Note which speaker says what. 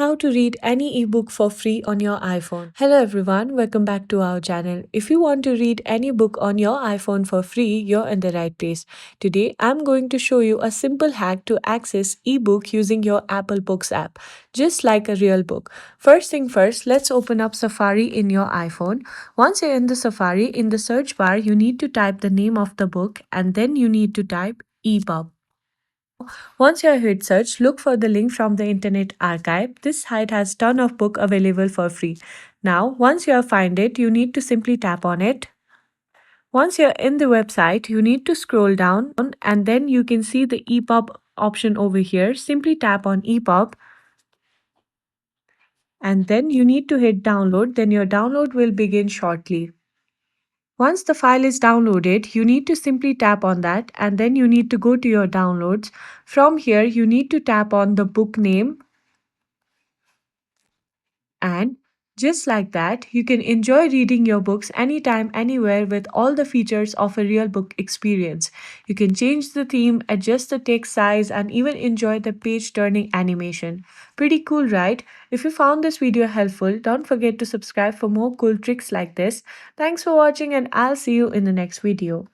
Speaker 1: how to read any ebook for free on your iPhone. Hello everyone, welcome back to our channel. If you want to read any book on your iPhone for free, you're in the right place. Today, I'm going to show you a simple hack to access ebook using your Apple Books app, just like a real book. First thing first, let's open up Safari in your iPhone. Once you're in the Safari, in the search bar, you need to type the name of the book and then you need to type EPUB. Once you hit search, look for the link from the Internet Archive. This site has ton of book available for free. Now, once you have find it, you need to simply tap on it. Once you're in the website, you need to scroll down and then you can see the EPUB option over here. Simply tap on EPUB and then you need to hit download. Then your download will begin shortly. Once the file is downloaded, you need to simply tap on that and then you need to go to your downloads. From here, you need to tap on the book name. And just like that, you can enjoy reading your books anytime, anywhere with all the features of a real book experience. You can change the theme, adjust the text size, and even enjoy the page turning animation. Pretty cool, right? If you found this video helpful, don't forget to subscribe for more cool tricks like this. Thanks for watching, and I'll see you in the next video.